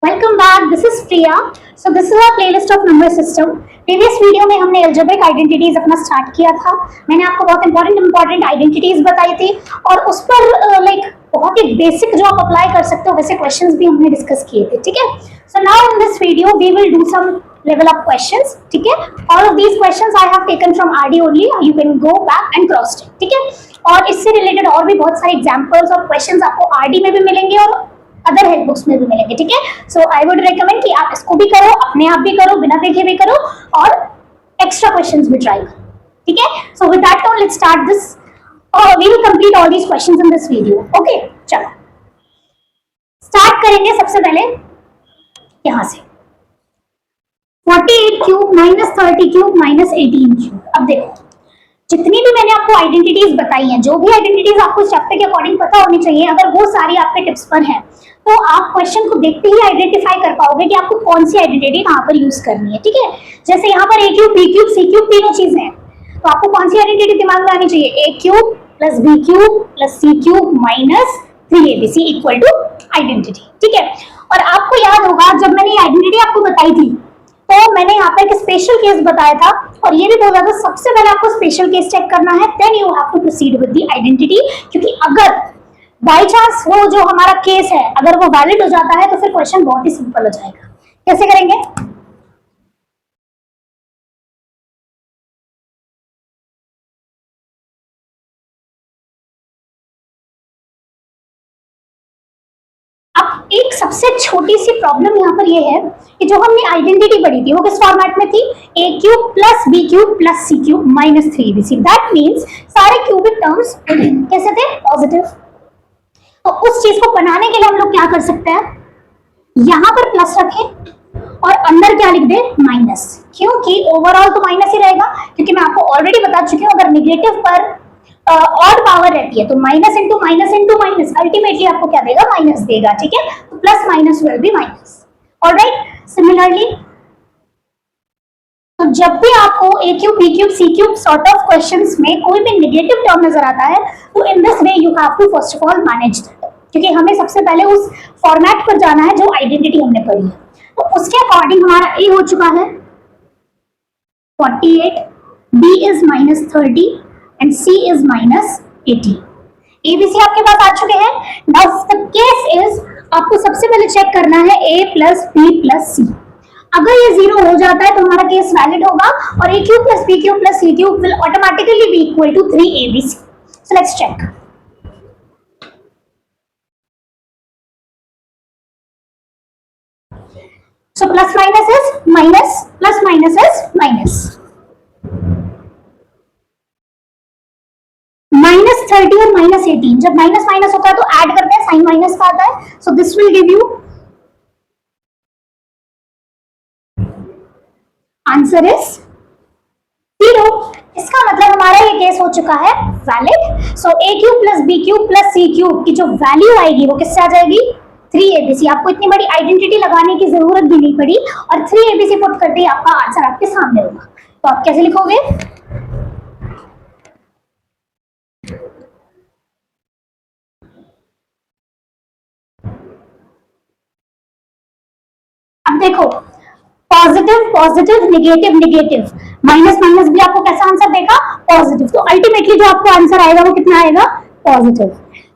Welcome back, this is Priya. So this is our playlist of number system. Previous video में हमने algebraic identities अपना start किया था। मैंने आपको बहुत इंपॉर्टेंट आइडेंटिटीज बताई थी और उस पर बहुत ही बेसिक जो आप अप्लाई कर सकते हो वैसे क्वेश्चंस भी हमने डिस्कस किए थे। ठीक है, so now in this video we will do some level up questions. ठीक है, all of these questions I have taken from RD only. You can go back and cross check. ठीक है, और इससे रिलेटेड और भी बहुत सारे एग्जांपल्स और क्वेश्चंस आपको RD में भी मिलेंगे और अदर हेल्प बुक्स में भी मिलेंगे। ठीक है, सो आई वुड रिकमेंड कि आप इसको भी करो, अपने आप भी करो, बिना देखे भी करो और एक्स्ट्रा क्वेश्चंस भी ट्राई करो। ठीक है, so with that now let's start this और we will complete all these questions in this video. Okay, चलो स्टार्ट करेंगे सबसे पहले यहां से 48 cube minus 30 cube minus 18 cube. अब देखो, जितनी भी मैंने आपको आइडेंटिटीज बताई हैं, जो भी आइडेंटिटीज आपको चैप्टर के अकॉर्डिंग पता होनी चाहिए, अगर वो सारी आपके टिप्स पर हैं तो आप क्वेश्चन को देखते ही आइडेंटिफाई कर पाओगे कि आपको कौन सी आइडेंटिटी कहां पर यूज करनी है। ठीक है, जैसे यहाँ पर ए cube, B cube, C cube तीनों चीजें हैं, तो आपको कौन सी आइडेंटिटी दिमाग में आनी चाहिए? A cube plus B cube plus C cube minus 3abc equal to identity. ठीक है, और आपको याद होगा जब मैंने ये आइडेंटिटी आपको बताई थी तो मैंने यहाँ पे एक स्पेशल केस बताया था और ये भी बोला था सबसे पहले आपको स्पेशल केस चेक करना है, then you have to proceed with the identity. क्योंकि अगर बाय चांस वो जो हमारा केस है अगर वो वैलिड हो जाता है तो फिर क्वेश्चन बहुत ही सिंपल हो जाएगा। कैसे करेंगे? अब एक सबसे छोटी सी प्रॉब्लम यहाँ पर ये है कि जो हमने आइडेंटिटी पढ़ी थी वो किस फॉर्मेट में थी? A cube plus B cube plus C cube minus 3abc। That means सारे क्यूबिक टर्म्स कैसे थे? पॉजिटिव। तो उस चीज को बनाने के लिए हम लोग क्या कर सकते हैं, यहां पर प्लस रखें और अंदर क्या लिख दे? माइनस। क्योंकि ओवरऑल तो माइनस ही रहेगा, क्योंकि मैं आपको ऑलरेडी बता चुकी हूँ अगर निगेटिव पर ऑड पावर रहती है तो माइनस इंटू माइनस अल्टीमेटली आपको क्या देगा? माइनस देगा। ठीक है, तो plus minus will be minus. Alright, similarly तो जब भी आपको A cube, B cube, C cube sort of questions में कोई भी नेगेटिव टर्म नजर आता है तो in this way you have to first of all manage that, क्योंकि हमें सबसे पहले उस फॉर्मेट पर जाना है जो आइडेंटिटी हमने पढ़ी है। तो उसके अकॉर्डिंग हमारा ए हो चुका है 48, b is minus 30 and c is minus 80। ABC आपके पास आ चुके हैं। नाउ द केस इज आपको सबसे पहले चेक करना है ए प्लस बी प्लस सी। अगर ये जीरो हो जाता है तो हमारा केस वैलिड होगा और A cube plus B cube plus C cube will automatically be equal to 3abc। So let's check. So plus minus is minus, plus minus is minus. Minus 30 और माइनस 18, जब minus minus होता है तो add करते हैं, sign minus का आता है। So this will give you answer is 0। इसका मतलब हमारा ये केस हो चुका है valid. So A cube plus B cube plus C cube की जो वैल्यू आएगी वो किससे आ जाएगी? 3abc। आपको इतनी बड़ी आइडेंटिटी लगाने की जरूरत भी नहीं पड़ी और 3abc पुट करते ही आपका आंसर आपके सामने होगा। तो आप कैसे लिखोगे? अब देखो, positive positive negative negative, minus minus भी आपको कैसा आंसर देगा? पॉजिटिव। तो अल्टीमेटली जो आपको आंसर आएगा वो कितना आएगा? पॉजिटिव।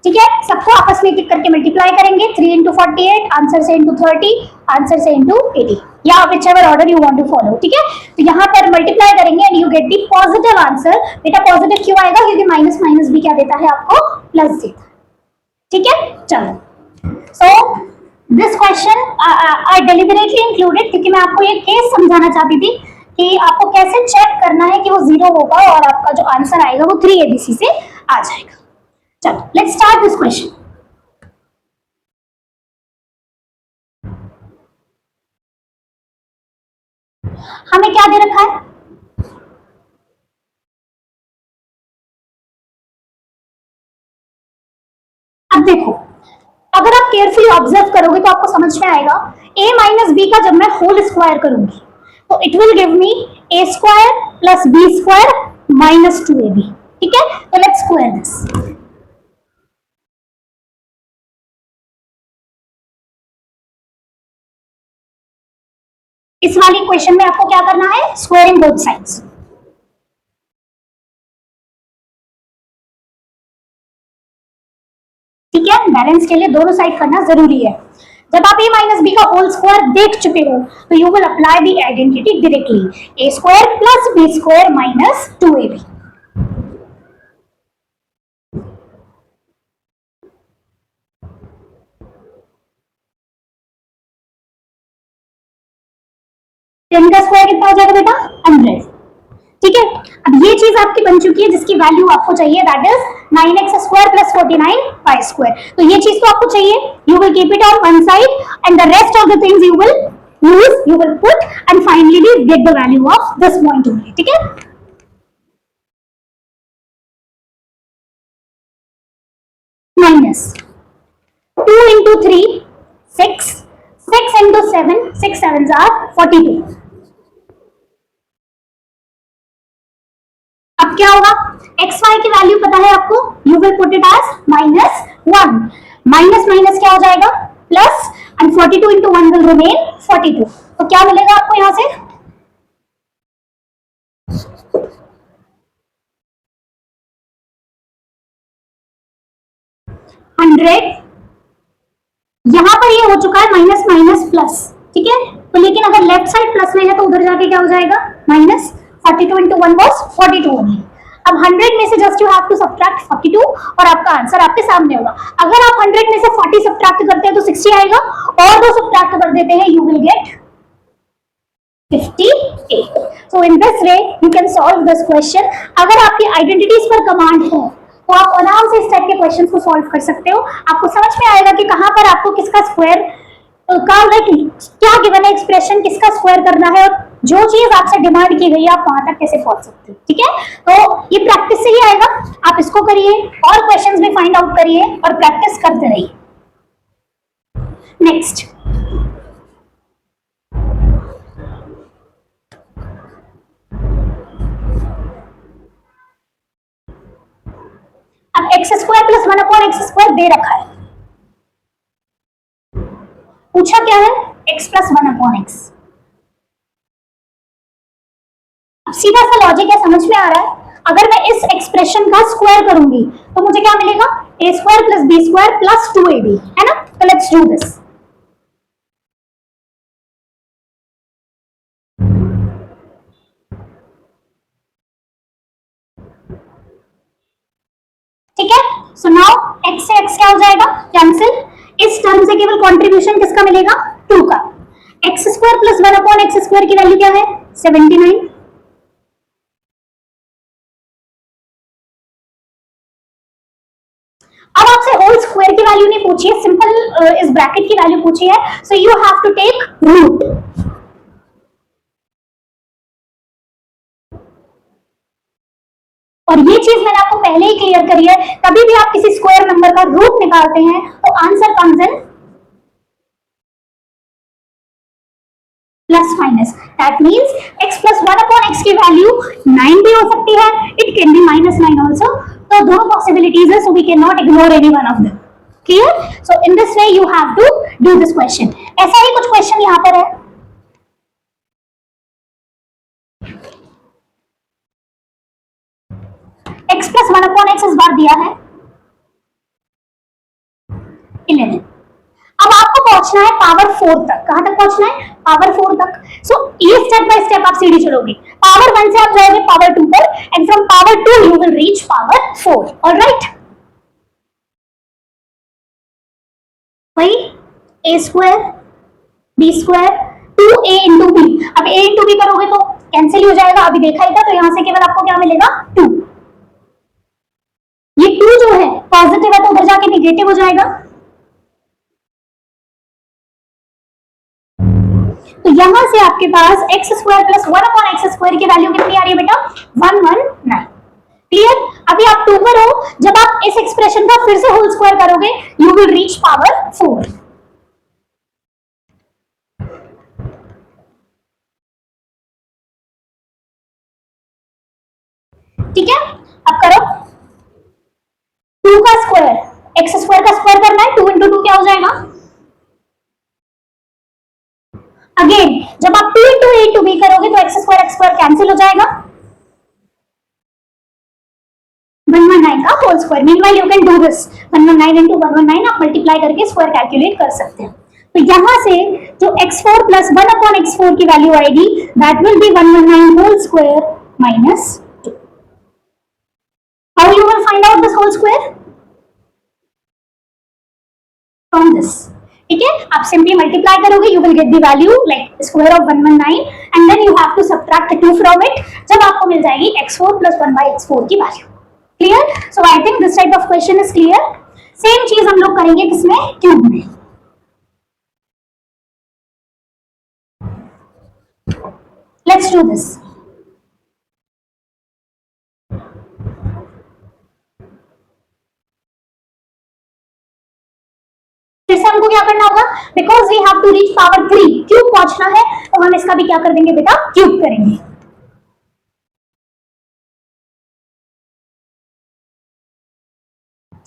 ठीक है, सबको आपस में एक करके मल्टीप्लाई करेंगे, 3 इंटू 48 आंसर से इंटू 30 आंसर से इंटू 80, या whichever order you want to follow. ठीक है, तो यहाँ पर मल्टीप्लाई करेंगे and you get the positive answer. बेटा पॉजिटिव क्यों आएगा? क्योंकि माइनस माइनस भी क्या देता है? आपको प्लस देता है। ठीक है, चलो so this question I deliberately included क्योंकि मैं आपको ये केस समझाना चाहती थी कि आपको कैसे चेक करना है कि वो जीरो होगा और आपका जो आंसर आएगा वो 3abc से आ जाएगा। चलो लेट्स स्टार्ट दिस क्वेश्चन। हमें क्या दे रखा है? अब देखो, अगर आप केयरफुली ऑब्जर्व करोगे तो आपको समझ में आएगा a माइनस बी का जब मैं होल स्क्वायर करूंगी तो it will give me a square plus B square minus 2ab। ठीक है, तो लेट्स स्क्वायर दिस। इस वाली क्वेश्चन में आपको क्या करना है, स्क्वायरिंग बोथ साइड्स। ठीक है, बैलेंस के लिए दोनों साइड करना जरूरी है। जब आप a माइनस बी का होल स्क्वायर देख चुके हो तो you will apply the identity directly, a square plus B square minus 2ab। Ten का स्क्वायर कितना हो जाएगा बेटा, 100। ठीक है, अब ये चीज आपकी बन चुकी है जिसकी वैल्यू आपको चाहिए, that is 9x square plus 49y square. तो ये चीज तो आपको चाहिए, you will keep it on one side and the rest of the things you will use, you will put and finally get the value of this point only. ठीक है, minus 2 into 3 6, 6 into 7 6 sevens are 42। अब क्या होगा, x Y की value पता है आपको, you will put it as -1, minus minus क्या हो जाएगा plus, and 42 into 1 will remain 42। तो क्या मिलेगा आपको यहां से, हंड्रेड। यहां पर ये हो चुका है माइनस माइनस प्लस। ठीक है, तो लेकिन अगर लेफ्ट साइड प्लस में है तो उधर जाके क्या हो जाएगा, माइनस 42 into 1 was 42 ओनली। अब 100 में से just you have to subtract 42 और आपका आंसर आपके सामने होगा। अगर आप 100 में से 40 सब्ट्रैक्ट करते हैं तो 60 आएगा, और दो सब्ट्रैक्ट कर देते हैं you will gate 58। So in this way you can solve this question। अगर आपकी आइडेंटिटीज पर कमांड है तो आप आराम से इस टाइप के क्वेश्चंस को सॉल्व कर सकते हो। आपको समझ में आएगा कि कहां पर आपको किसका स्क्वायर का, लाइक क्या गिवन है एक्सप्रेशन, किसका स्क्वायर करना है, और जो चीज आपसे डिमांड की गई है आप वहां तक कैसे पहुंच सकते हो। ठीक है, तो ये प्रैक्टिस से ही आएगा, आप इसको करिए और क्वेश्चंस भी फाइंड आउट करिए और प्रैक्टिस करते रहिए। नेक्स्ट, अब X square plus 1 upon X square दे रखा है, पूछा क्या है, x प्लस 1 अपॉन एक्स। सीधा सा लॉजिक है, समझ में आ रहा है। अगर मैं इस एक्सप्रेशन का स्क्वायर करूंगी तो मुझे क्या मिलेगा, a square plus B square plus 2ab, है ना। तो लेट्स डू दिस। ठीक है, सो नाउ x से x क्या हो जाएगा, कैंसिल। इस टर्म से केवल कंट्रीब्यूशन किसका मिलेगा, 2 का। X square plus 1 upon X square की वैल्यू क्या है, 79। अब आपसे होल स्क्वायर की वैल्यू नहीं पूछी है, सिंपल इस ब्रैकेट की वैल्यू पूछी है, so you have to take root. और ये चीज मैंने आपको पहले ही क्लियर करी है, कभी भी आप किसी स्क्वायर नंबर का रूट निकालते हैं तो answer comes in plus minus. That means x plus 1 upon x की वैल्यू 9 भी हो सकती है, इट कैन बी -9 आल्सो। तो दो पॉसिबिलिटीज है, so we can not ignore any one of them. Clear, so in this way you have to do this question. ऐसा ही कुछ क्वेश्चन यहां पर है, x प्लस 1 अपॉन एक्स इस बार दिया है 11। अब आपको पहुंचना है पावर 4 तक। कहां तक पहुंचना है, पावर 4 तक। सो ये स्टेप बाय स्टेप आप सीढ़ी चलोगे, पावर 1 से आप जाओगे पावर 2 पर, and from power 2 you will reach power 4। Alright, वही a square b square 2a into b. अब a इंटू बी करोगे तो कैंसिल हो जाएगा, अभी देखा ही था, तो यहां से केवल आपको क्या मिलेगा, 2। ये 2 जो है पॉजिटिव है तो उधर जाके निगेटिव हो जाएगा, तो यहां से आपके पास X square plus 1 upon X square की वैल्यू कितनी आ रही है बेटा, 119। क्लियर, अभी आप 2 पर हो, जब आप इस एक्सप्रेशन का फिर से होल स्क्वायर करोगे यू विल रीच पावर 4। ठीक है, अब करो 2 का स्क्वायर, एक्स स्क्वायर का स्क्वायर करना है, 2 इंटू 2 क्या हो जाएगा, अगेन जब आप 2 into a to b करोगे तो x स्क्वायर कैंसिल हो जाएगा, 119 का whole square. Meanwhile you can do this, 119 into 119 आप मल्टीप्लाई करके स्क्वायर कैलकुलेट कर सकते हैं। तो यहां से जो x4 प्लस 1 अपॉन x4 की वैल्यू आएगी that will be 119 whole square minus 2। How you will find out this whole square? From this, ठीक है, आप सिंपली मल्टीप्लाई करोगे, you will get the value like square of 119 and then you have to subtract 2 from it, जब आपको मिल जाएगी x4 plus 1 by x4 की वैल्यू। Clear? So I think this type of question is clear. Same चीज हम लोग करेंगे किसमें? क्यूब में। Let's do this. फिर से हमको क्या करना होगा, because we have to reach power 3, cube पहुंचना है, तो हम इसका भी क्या कर देंगे बेटा? क्यूब करेंगे।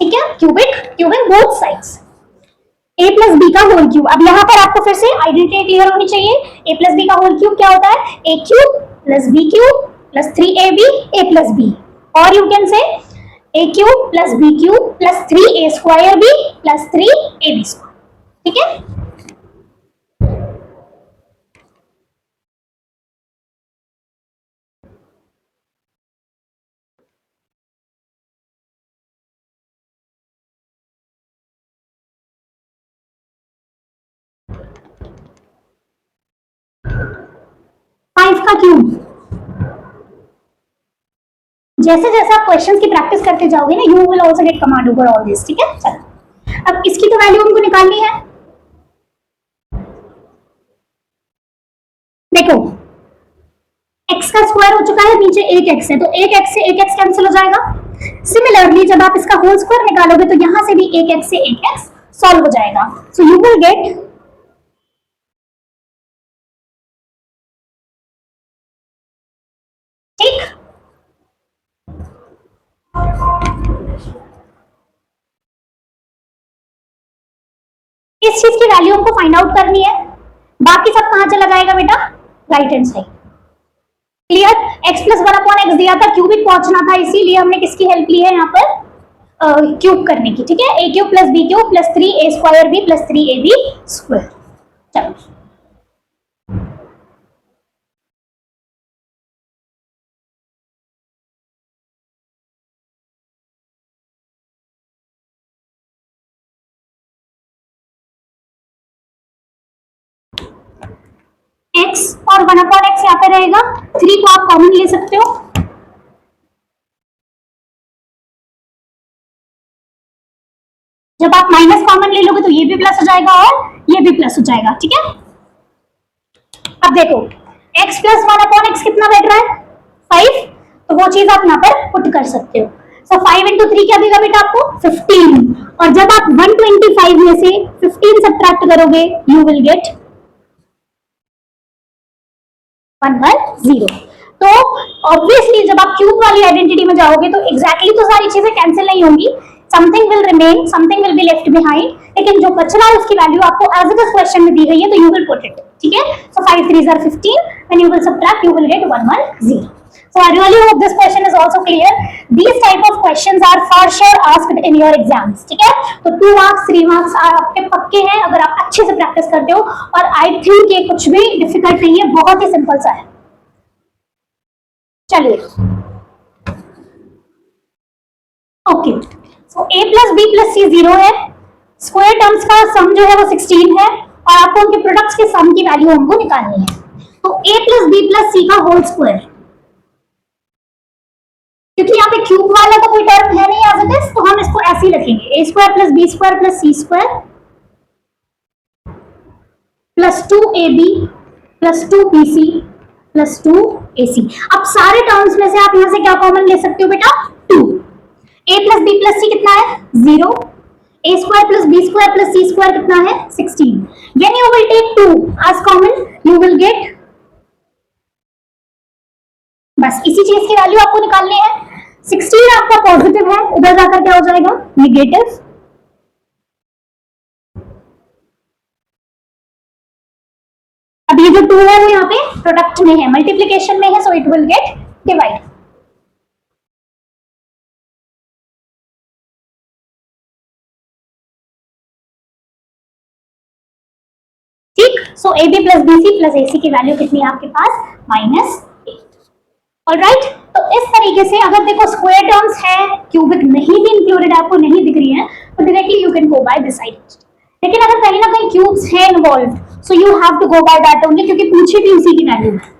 ठीक है, cubic both sides, a plus b का होल क्यूब। अब यहाँ पर आपको फिर से आइडेंटिटी क्लियर होनी चाहिए। a प्लस बी का होल क्यूब क्या होता है? a cube plus b cube plus 3ab a plus b, और you can say a cube plus b cube plus 3a square b plus 3ab square. ठीक है, five का cube. जैसे जैसे आप क्वेश्चंस की प्रैक्टिस करते जाओगे ना, you will also get command over all this. ठीक है, चलो अब इसकी तो वैल्यू हमको निकालनी है। देखो x का स्क्वायर हो चुका है, नीचे 1x है, तो 1x से 1x कैंसिल हो जाएगा। सिमिलरली जब आप इसका होल स्क्वायर निकालोगे तो यहां से भी 1x से 1x सॉल्व हो जाएगा, सो यू विल गेट ठीक। इस चीज की वैल्यू हमको फाइंड आउट करनी है, बाकी सब कहां चला जाएगा बेटा? Right hand side. Clear? x plus 1 upon x दिया था, क्यूबिक पहुंचना था, इसीलिए हमने किसकी हेल्प ली है यहाँ पर? क्यूब करने की। ठीक है, a cube plus b cube plus 3a square b plus 3ab square. चलो x और 1 अपॉन एक्स यहाँ पे रहेगा, 3 को आप कॉमन ले सकते हो, जब आप माइनस कॉमन ले लोगे तो ये भी प्लस हो जाएगा और ये भी प्लस हो जाएगा। ठीक है, अब देखो x प्लस 1 अपॉन एक्स कितना बैठ रहा है? 5, तो वो चीज आप यहाँ पर पुट कर सकते हो। सो 5 into 3 क्या देगा बेटा आपको? 15, और जब आप 125 में से 15 सब्ट्रैक्ट करोगे यू विल गेट 110। तो ऑब्वियसली जब आप क्यूब वाली आइडेंटिटी में जाओगे तो एग्जैक्टली तो सारी चीजें कैंसिल नहीं होंगी, something will remain, something will be left behind, लेकिन जो बच रहा है उसकी वैल्यू आपको एज इट इज क्वेश्चन में दी गई है, तो यू विल पुट इट। ठीक है, सो 5 3s are 15, when you will subtract you will get 110। So I really hope this question is also clear. These type of questions are for sure asked in your exams. ठीक है, तो 2 marks 3 marks आपके पक्के हैं अगर आप अच्छे से प्रैक्टिस करते हो, और I think ये कुछ भी डिफिकल्ट नहीं है, बहुत ही सिंपल सा है। चलिए okay, so a plus B plus C 0 है, स्क्वायर टर्म्स का सम जो है वो 16 है, और आपको उनके प्रोडक्ट्स के सम की वैल्यू हमको निकालनी है। तो a plus B plus C का होल स्क्वायर, क्योंकि यहाँ पे क्यूब वाला तो कोई टर्म है नहीं एज इट इज, तो हम इसको ऐसे ही रखेंगे, a square plus B square plus C square plus 2ab plus 2bc plus 2ac। अब सारे टर्म्स में से आप यहाँ से क्या कॉमन ले सकते हो बेटा? 2। a प्लस बी प्लस सी कितना है? 0। a square plus B square plus C square कितना है? 16। When you will take 2 as common, you will get, बस इसी चीज की वैल्यू आपको निकालनी है। 16 आपका पॉजिटिव है, उधर जाकर क्या हो जाएगा? नेगेटिव। अब ये जो 2 है वो यहाँ पे प्रोडक्ट में है, मल्टीप्लीकेशन में है, so it will get divide. ठीक, so A B plus B C plus A C की वैल्यू कितनी है आपके पास, -8। ऑलराइट, तो इस तरीके से अगर देखो स्क्वायर टर्म्स है, क्यूबिक नहीं भी इंक्लूडेड आपको नहीं दिख रही है, तो directly you can go by this side. लेकिन अगर कहीं ना कहीं क्यूब्स है involve, so you have to go by that only, क्योंकि पूछी भी उसी की वैल्यू है।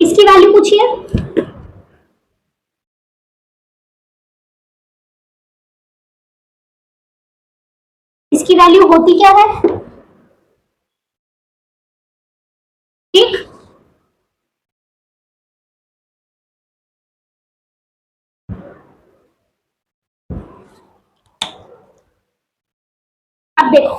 इसकी वैल्यू पूछिए, इसकी वैल्यू होती क्या है, ठीक, अब देखो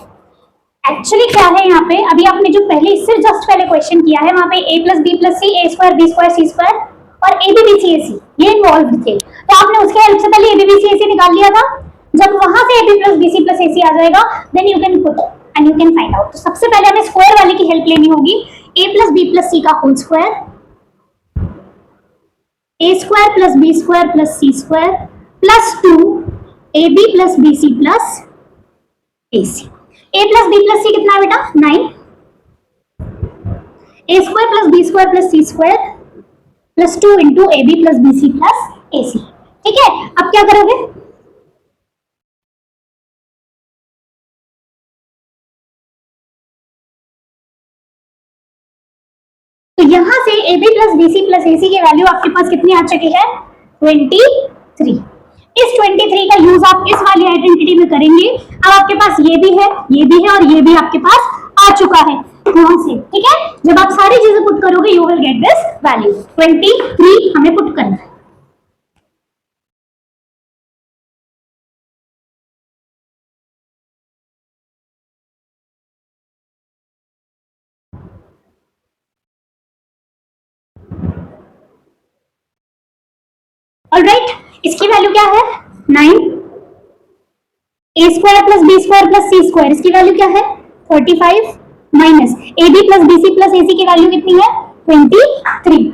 एक्चुअली क्या है यहाँ पे, अभी आपने जो पहले इससे जस्ट पहले क्वेश्चन किया है, वहां पे a plus B plus c, a square b square c square और ए बी बी सी ए सी ये इन्वॉल्व थे, तो आपने उसके हेल्प से पहले ए बी बी सी ए सी निकाल लिया था। जब वहां से A B plus B C plus A C आ जाएगा, then you can put and you can find out. तो सबसे पहले हमें स्क्वायर वाले की हेल्प लेनी होगी, a plus B plus C का whole square, A square plus B square plus C square plus 2 A B plus B C plus A C. a plus B plus सी कितना है बेटा, 9, A square plus B square plus C square plus 2 into A B plus B C plus A C. ठीक है, अब क्या करोगे, तो यहां से A B plus B C plus A C की वैल्यू आपके पास कितनी आ चुकी है, 23। इस 23 का यूज आप इस वाली आइडेंटिटी में करेंगे। अब आपके पास ये भी है, ये भी है और ये भी आपके पास आ चुका है यहां से। ठीक है, जब आप सारी चीजें पुट करोगे you will get this value 23 हमें पुट करना है। ऑलराइट, इसकी वैल्यू क्या है, 9, A square plus B square plus C square, इसकी वैल्यू क्या है 45 minus A B plus B C plus A C की वैल्यू कितनी है 23।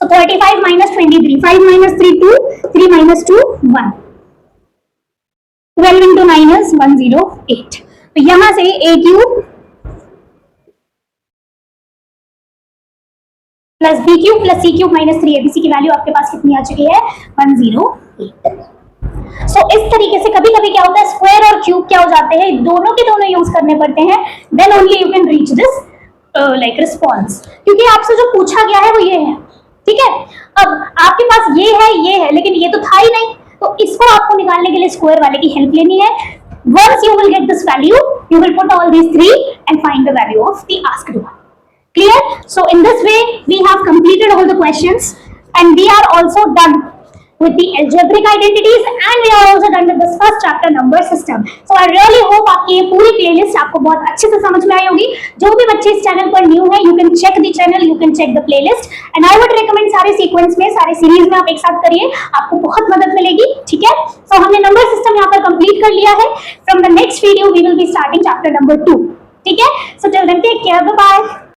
So 35 minus 23, 5 minus 3 2, 3 minus 2 1, 12 into 9 is 108। तो यहां से A cube plus B cube plus C cube minus 3 ABC की वैल्यू आपके पास कितनी आ चुकी है 108। सो इस तरीके से कभी कभी क्या होता है, स्क्वायर और क्यूब क्या हो जाते हैं, दोनों के दोनों यूज करने पड़ते हैं, then only you can reach this like response, क्योंकि आपसे जो पूछा गया है वो ये है। ठीक है, अब आपके पास ये है लेकिन ये तो था ही नहीं, तो इसको आपको निकालने के लिए स्क्वायर वाले की हेल्प लेनी है। Once you will get this value, you will put all these three and find the value of the asked one. Clear? So in this way we have completed all the questions and we are also done with the algebraic identities and we are also done with this first chapter number system. So I really hope आपकी ये पूरी playlist आपको बहुत अच्छे से समझ में आई होगी। जो भी बच्चे इस चैनल पर न्यू है, you can check the channel, you can check the playlist and I would recommend सारे सीक्वेंस में, सारे सीरीज में आप एक साथ करिए, आपको बहुत मदद मिलेगी। ठीक है, so हमने नंबर सिस्टम यहाँ पर कंप्लीट कर लिया है। From the next video we will be starting chapter number 2. ठीक है, so till then take care, bye bye.